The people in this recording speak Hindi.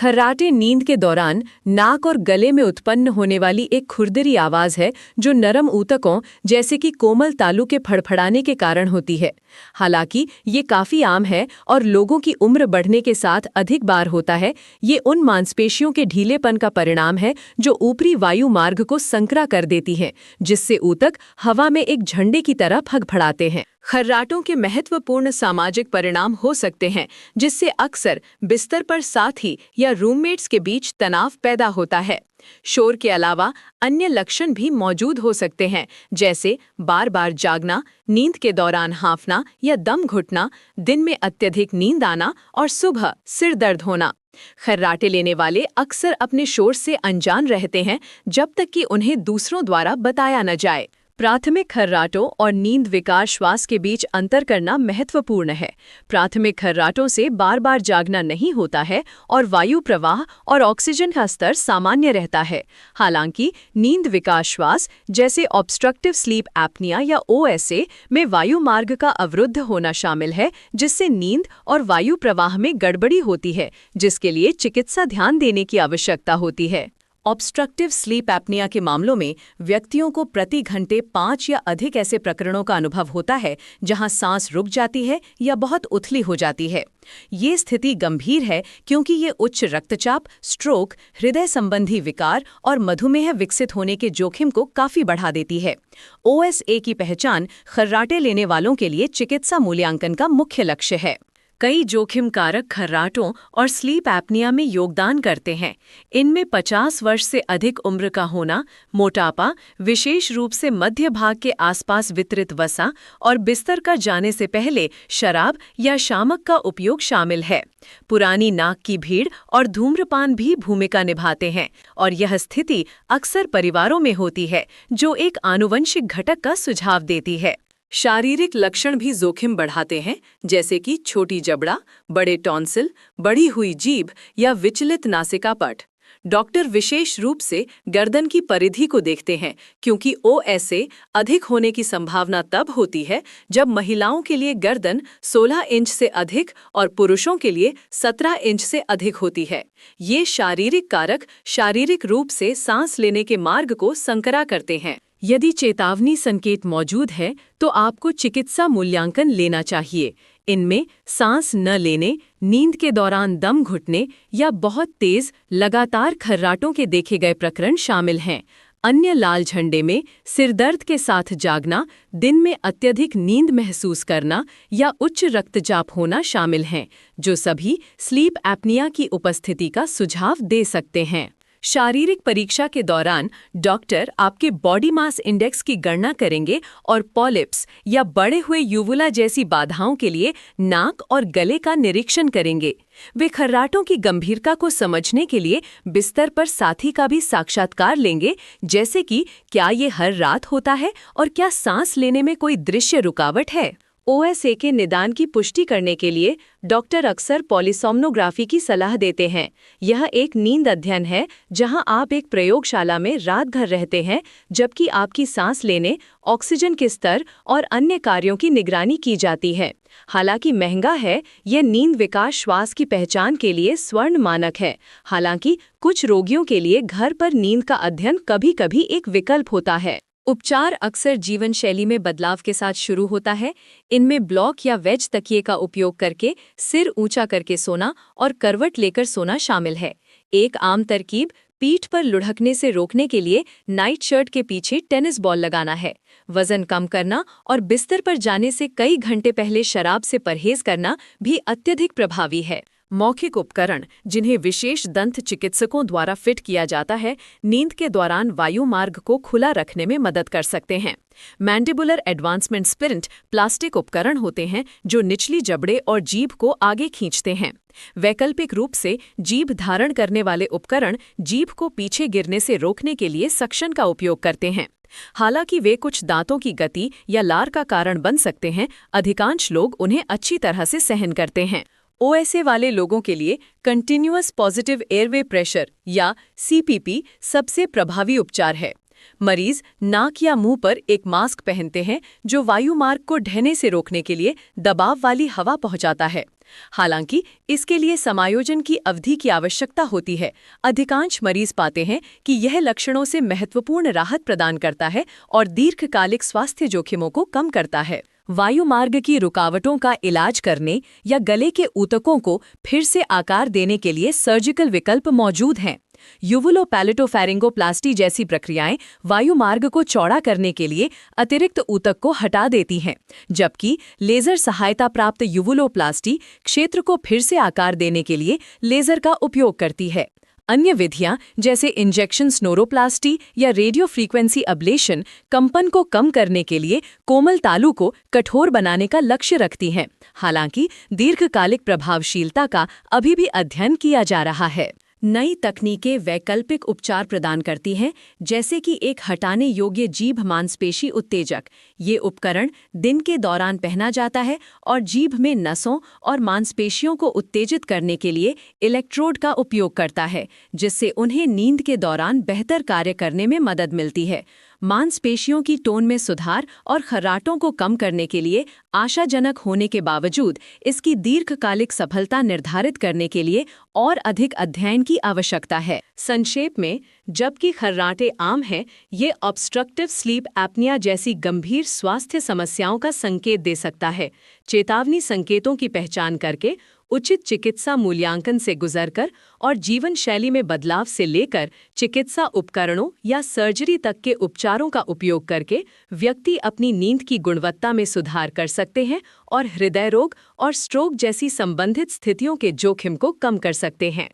खर्राटे नींद के दौरान नाक और गले में उत्पन्न होने वाली एक खुरदरी आवाज है जो नरम ऊतकों जैसे कि कोमल तालू के फड़फड़ाने के कारण होती है। हालांकि ये काफी आम है और लोगों की उम्र बढ़ने के साथ अधिक बार होता है। ये उन मांसपेशियों के ढीलेपन का परिणाम है जो ऊपरी वायु मार्ग को संकरा कर देती हैं, जिससे ऊतक हवा में एक झंडे की तरह फड़फड़ाते हैं। खर्राटों के महत्वपूर्ण सामाजिक परिणाम हो सकते हैं, जिससे अक्सर बिस्तर पर साथी या रूममेट्स के बीच तनाव पैदा होता है। शोर के अलावा अन्य लक्षण भी मौजूद हो सकते हैं, जैसे बार बार जागना, नींद के दौरान हांफना या दम घुटना, दिन में अत्यधिक नींद आना और सुबह सिर दर्द होना। खर्राटे लेने वाले अक्सर अपने शोर से अनजान रहते हैं जब तक कि उन्हें दूसरों द्वारा बताया न जाए। प्राथमिक खर्राटों और नींद विकार श्वास के बीच अंतर करना महत्वपूर्ण है। प्राथमिक खर्राटों से बार बार जागना नहीं होता है और वायु प्रवाह और ऑक्सीजन का स्तर सामान्य रहता है। हालांकि नींद विकार श्वास जैसे ऑब्स्ट्रक्टिव स्लीप एपनिया या ओएसए में वायु मार्ग का अवरुद्ध होना शामिल है, जिससे नींद और वायु प्रवाह में गड़बड़ी होती है, जिसके लिए चिकित्सा ध्यान देने की आवश्यकता होती है। ऑब्स्ट्रक्टिव स्लीप एपनिया के मामलों में व्यक्तियों को प्रति घंटे 5 या अधिक ऐसे प्रकरणों का अनुभव होता है जहां सांस रुक जाती है या बहुत उथली हो जाती है। ये स्थिति गंभीर है क्योंकि ये उच्च रक्तचाप, स्ट्रोक, हृदय संबंधी विकार और मधुमेह विकसित होने के जोखिम को काफी बढ़ा देती है। ओएसए की पहचान खर्राटे लेने वालों के लिए चिकित्सा मूल्यांकन का मुख्य लक्ष्य है। कई जोखिम कारक खर्राटों और स्लीप एपनिया में योगदान करते हैं। इनमें 50 वर्ष से अधिक उम्र का होना, मोटापा, विशेष रूप से मध्य भाग के आसपास वितरित वसा और बिस्तर का जाने से पहले शराब या शामक का उपयोग शामिल है। पुरानी नाक की भीड़ और धूम्रपान भी भूमिका निभाते हैं और यह स्थिति अक्सर परिवारों में होती है, जो एक आनुवंशिक घटक का सुझाव देती है। शारीरिक लक्षण भी जोखिम बढ़ाते हैं, जैसे कि छोटी जबड़ा, बड़े टॉन्सिल, बढ़ी हुई जीभ या विचलित नासिकापट। डॉक्टर विशेष रूप से गर्दन की परिधि को देखते हैं, क्योंकि ओएसए अधिक होने की संभावना तब होती है जब महिलाओं के लिए गर्दन 16 इंच से अधिक और पुरुषों के लिए 17 इंच से अधिक होती है। ये शारीरिक कारक शारीरिक रूप से सांस लेने के मार्ग को संकरा करते हैं। यदि चेतावनी संकेत मौजूद है तो आपको चिकित्सा मूल्यांकन लेना चाहिए। इनमें सांस न लेने, नींद के दौरान दम घुटने या बहुत तेज लगातार खर्राटों के देखे गए प्रकरण शामिल हैं। अन्य लाल झंडे में सिर दर्द के साथ जागना, दिन में अत्यधिक नींद महसूस करना या उच्च रक्तचाप होना शामिल हैं, जो सभी स्लीप एपनिया की उपस्थिति का सुझाव दे सकते हैं। शारीरिक परीक्षा के दौरान डॉक्टर आपके बॉडी मास इंडेक्स की गणना करेंगे और पॉलिप्स या बढ़े हुए यूवुला जैसी बाधाओं के लिए नाक और गले का निरीक्षण करेंगे। वे खर्राटों की गंभीरता को समझने के लिए बिस्तर पर साथी का भी साक्षात्कार लेंगे, जैसे कि क्या ये हर रात होता है और क्या सांस लेने में कोई दृश्य रुकावट है। ओएसए के निदान की पुष्टि करने के लिए डॉक्टर अक्सर पॉलीसोम्नोग्राफी की सलाह देते हैं। यह एक नींद अध्ययन है जहां आप एक प्रयोगशाला में रात भर रहते हैं, जबकि आपकी सांस लेने, ऑक्सीजन के स्तर और अन्य कार्यों की निगरानी की जाती है। हालांकि महंगा है, यह नींद विकार श्वास की पहचान के लिए स्वर्ण मानक है। हालांकि कुछ रोगियों के लिए घर पर नींद का अध्ययन कभी-कभी एक विकल्प होता है। उपचार अक्सर जीवन शैली में बदलाव के साथ शुरू होता है। इनमें ब्लॉक या वेज तकिए का उपयोग करके सिर ऊंचा करके सोना और करवट लेकर सोना शामिल है। एक आम तरकीब पीठ पर लुढ़कने से रोकने के लिए नाइट शर्ट के पीछे टेनिस बॉल लगाना है। वजन कम करना और बिस्तर पर जाने से कई घंटे पहले शराब से परहेज करना भी अत्यधिक प्रभावी है। मौखिक उपकरण, जिन्हें विशेष दंत चिकित्सकों द्वारा फिट किया जाता है, नींद के दौरान वायु मार्ग को खुला रखने में मदद कर सकते हैं। मैंडिबुलर एडवांसमेंट स्पिरिट प्लास्टिक उपकरण होते हैं जो निचली जबड़े और जीभ को आगे खींचते हैं। वैकल्पिक रूप से जीभ धारण करने वाले उपकरण जीभ को पीछे गिरने से रोकने के लिए सक्शन का उपयोग करते हैं। हालांकि वे कुछ दांतों की गति या लार का कारण बन सकते हैं, अधिकांश लोग उन्हें अच्छी तरह से सहन करते हैं। ओएसए वाले लोगों के लिए कंटिन्यूअस पॉजिटिव एयरवे प्रेशर या सीपीपी सबसे प्रभावी उपचार है। मरीज नाक या मुंह पर एक मास्क पहनते हैं जो वायु मार्ग को ढहने से रोकने के लिए दबाव वाली हवा पहुंचाता है। हालांकि इसके लिए समायोजन की अवधि की आवश्यकता होती है। अधिकांश मरीज पाते हैं कि यह लक्षणों से महत्वपूर्ण राहत प्रदान करता है और दीर्घकालिक स्वास्थ्य जोखिमों को कम करता है। वायु मार्ग की रुकावटों का इलाज करने या गले के ऊतकों को फिर से आकार देने के लिए सर्जिकल विकल्प मौजूद हैं। यूवुलोपैलेटोफैरिंगोप्लास्टी जैसी प्रक्रियाएं वायु मार्ग को चौड़ा करने के लिए अतिरिक्त ऊतक को हटा देती हैं, जबकि लेजर सहायता प्राप्त यूवुलोप्लास्टी क्षेत्र को फिर से आकार देने के लिए लेजर का उपयोग करती है। अन्य विधियां जैसे इंजेक्शन स्नोरोप्लास्टी या रेडियो फ्रीक्वेंसी अब्लेशन कंपन को कम करने के लिए कोमल तालू को कठोर बनाने का लक्ष्य रखती हैं। हालांकि दीर्घकालिक प्रभावशीलता का अभी भी अध्ययन किया जा रहा है। नई तकनीकें वैकल्पिक उपचार प्रदान करती हैं, जैसे कि एक हटाने योग्य जीभ मांसपेशी उत्तेजक। ये उपकरण दिन के दौरान पहना जाता है और जीभ में नसों और मांसपेशियों को उत्तेजित करने के लिए इलेक्ट्रोड का उपयोग करता है, जिससे उन्हें नींद के दौरान बेहतर कार्य करने में मदद मिलती है। मांसपेशियों की टोन में सुधार और खर्राटों को कम करने के लिए आशाजनक होने के बावजूद इसकी दीर्घकालिक सफलता निर्धारित करने के लिए और अधिक अध्ययन की आवश्यकता है। संक्षेप में, जबकि खर्राटे आम हैं, ये ऑब्स्ट्रक्टिव स्लीप एपनिया जैसी गंभीर स्वास्थ्य समस्याओं का संकेत दे सकता है। चेतावनी संकेतों की पहचान करके उचित चिकित्सा मूल्यांकन से गुजरकर और जीवन शैली में बदलाव से लेकर चिकित्सा उपकरणों या सर्जरी तक के उपचारों का उपयोग करके व्यक्ति अपनी नींद की गुणवत्ता में सुधार कर सकते हैं और हृदय रोग और स्ट्रोक जैसी संबंधित स्थितियों के जोखिम को कम कर सकते हैं।